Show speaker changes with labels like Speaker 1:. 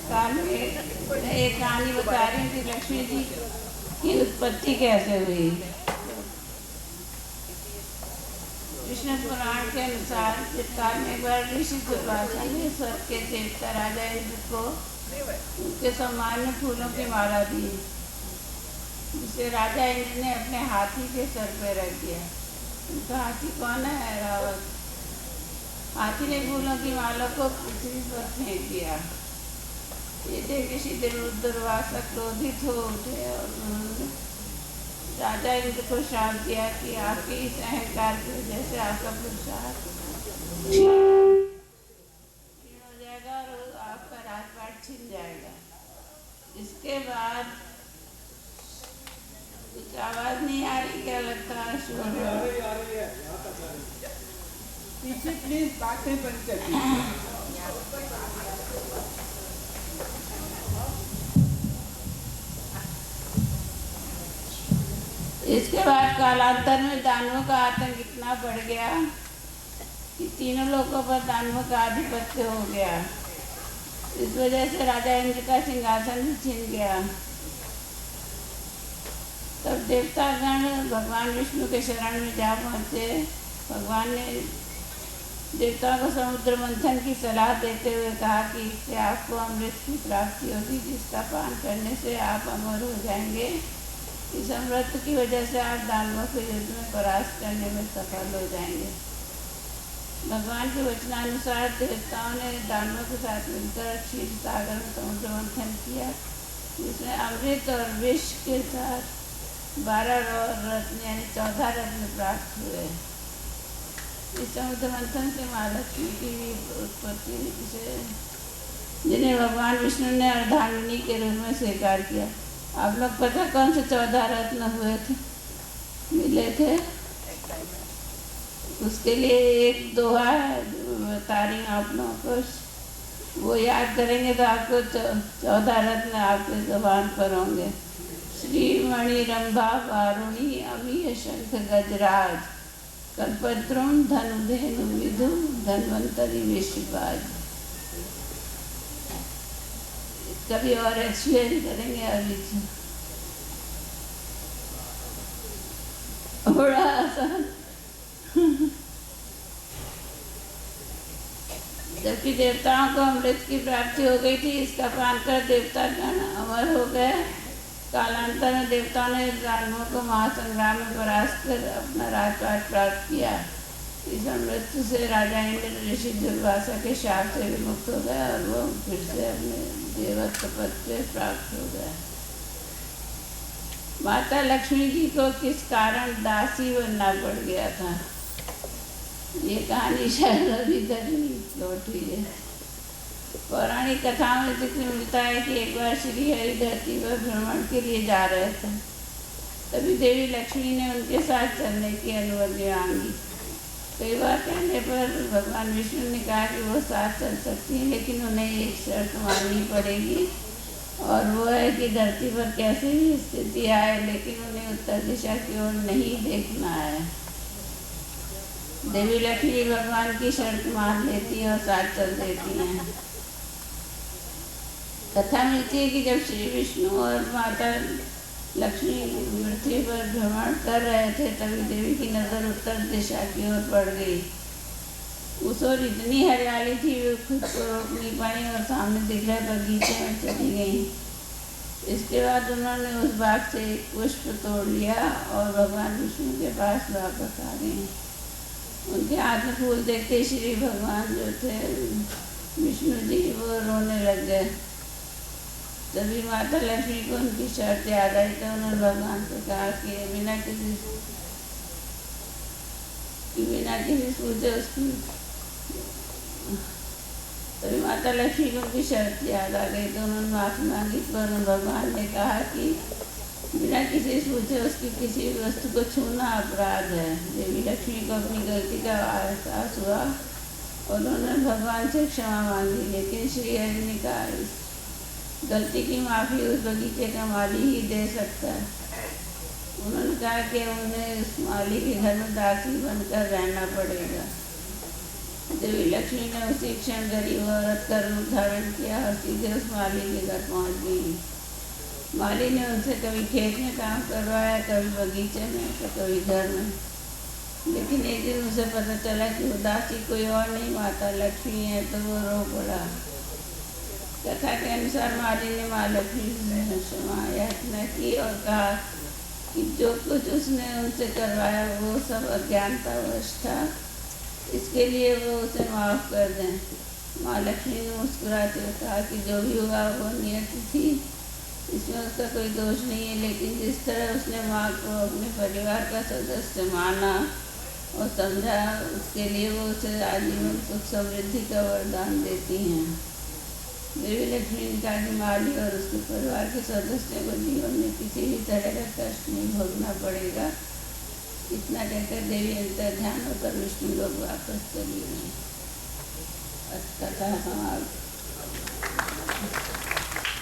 Speaker 1: काल में एक कहानी बता रही थी लक्ष्मी जी की उत्पत्ति कैसे हुई। विष्णु पुराण के अनुसार चित्तकाल में एक बार ऋषि दुर्वासा ने स्वर्ग के देवता राजा इंद्र को उनके सम्मान में फूलों की माला दी, जिसे राजा इंद्र ने अपने हाथी के सर पर रख दिया। उनका हाथी कौन है? रावत। हाथी ने फूलों की माला को पृथ्वी पर फेंक दिया। ये देख ऋषि दुर्वासा क्रोधित हो उठे और उन्होंने राजा इंद्र को श्राप दिया कि आपके इस अहंकार की वजह से आपका पुरुषार्थ क्षीण हो जाएगा और आपका राजपाट छिन जाएगा। इसके बाद कुछ आवाज नहीं आ रही, क्या लगता है?
Speaker 2: पीछे प्लीज बातें बंद कर।
Speaker 1: इसके बाद कालांतर में दानवों का आतंक इतना बढ़ गया कि तीनों लोगों पर दानवों का आधिपत्य हो गया। इस वजह से राजा इंद्र का सिंहासन भी छिन गया। तब देवतागण भगवान विष्णु के शरण में जा पहुँचे। भगवान ने देवताओं को समुद्र मंथन की सलाह देते हुए कहा कि इससे आपको अमृत की प्राप्ति होगी, जिसका पान करने से आप अमर हो जाएंगे। इस अमृत की वजह से आप दानवों के युद्ध में परास्त करने में सफल हो जाएंगे। भगवान के वचनानुसार देवताओं ने दानवों के साथ मिलकर क्षीर सागर में समुद्र मंथन किया, जिसमें अमृत और विष के साथ 12 रत्न यानी 14 रत्न प्राप्त हुए। इस समुद्र मंथन से महालक्ष्मी की उत्पत्ति से जिन्हें भगवान विष्णु ने अर्धांगिनी के रूप में स्वीकार किया। आप लोग पता कौन से 14 रत्न हुए थे, मिले थे? उसके लिए एक दोहा बता रही हूँ आप लोगों को, वो याद करेंगे तो आपको 14 रत्न आपके ज़बान पर होंगे। श्रीमणि रंभा वारुणी अमीय शंख गजराज कल्पद्रुम धनुधेनु विधु धन्वंतरी विश्वपाज। कभी और एक्सप्लेन करेंगे अभी बड़ा आसान। जबकि देवताओं को अमृत की प्राप्ति हो गई थी, इसका पान कर देवतागण अमर हो गए। कालांतर में देवताओं ने दानवों को महासंग्राम में परास्त कर अपना राजपाट प्राप्त किया। इस अमृत से राजा इंद्र ऋषि दुर्वासा के शाप से विमुक्त हो गया और वो फिर से अपने देवत्व पद पे प्राप्त हो गया। माता लक्ष्मी जी को किस कारण दासी बनना पड़ गया था, ये कहानी शायद अभी तक नहीं लौट हुई है। पौराणिक कथाओं में जिक्र मिलता है कि एक बार श्री हरि धरती पर भ्रमण के लिए जा रहे थे, तभी देवी लक्ष्मी ने उनके साथ चलने की अनुमति मांगी। कई बार कहने पर भगवान विष्णु ने कहा कि वो साथ चल सकती हैं, लेकिन उन्हें एक शर्त माननी पड़ेगी, और वो है कि धरती पर कैसी भी स्थिति आए, लेकिन उन्हें उत्तर दिशा की ओर नहीं देखना है। देवी लक्ष्मी भगवान की शर्त मान लेती हैं और साथ चल देती हैं। कथा मिलती है कि जब श्री विष्णु और माता लक्ष्मी पृथ्वी पर भ्रमण कर रहे थे, तभी देवी की नज़र उत्तर दिशा की ओर पड़ गई। उस ओर इतनी हरियाली थी वे खुद को रोक नहीं पाई और सामने दिख रहे बगीचे में चली गई। इसके बाद उन्होंने उस बाग से एक पुष्प तोड़ लिया और भगवान विष्णु के पास वापस आ गई। उनके हाथ में फूल देखते श्री भगवान जो थे विष्णु जी वो रोने लग गए। तभी माता लक्ष्मी को उनकी शर्त याद आई, तो उन्होंने भगवान से कहा कि बिना किसी पूछे उसकी, तभी माता लक्ष्मी को उनकी शर्त याद आ गई, तो उन्होंने माफ़ी मांगी। पर भगवान ने कहा कि बिना किसी पूछे उसकी किसी वस्तु को छूना अपराध है। देवी लक्ष्मी को अपनी गलती का एहसास हुआ और उन्होंने भगवान से क्षमा मांगी, लेकिन श्री हरि ने कहा इस गलती की माफ़ी उस बगीचे का माली ही दे सकता है। उन्होंने कहा कि उन्हें उस माली के घर में दासी बनकर रहना पड़ेगा। देवी लक्ष्मी ने उसी क्षण गरीब औरत का रूप धारण किया और सीधे उस माली के घर पहुंच गई। माली ने उनसे कभी खेत में काम करवाया, कभी बगीचे में, तो कभी घर में। लेकिन एक दिन उसे पता चला कि उदासी कोई और नहीं, माता लक्ष्मी है, तो वो रो पड़ा। कथा के अनुसार माली ने माँ लक्ष्मी से क्षमा याचना की और कहा कि जो कुछ उसने उनसे करवाया वो सब अज्ञानतावश था, इसके लिए वो उसे माफ़ कर दें। माँ लक्ष्मी ने मुस्कुराते हुए कहा कि जो भी हुआ वो नियति थी, इसमें उसका कोई दोष नहीं है, लेकिन जिस तरह उसने माँ को अपने परिवार का सदस्य माना और समझा, उसके लिए वो उसे आजीवन सुख समृद्धि का वरदान देती हैं। देवी लक्ष्मी ने कहा कि माली और उसके परिवार के सदस्यों को जीवन में किसी भी तरह का कष्ट नहीं भोगना पड़ेगा। इतना कहकर देवी अंतर ध्यान होकर विष्णु लोग वापस चली गई। कथा समाप्त।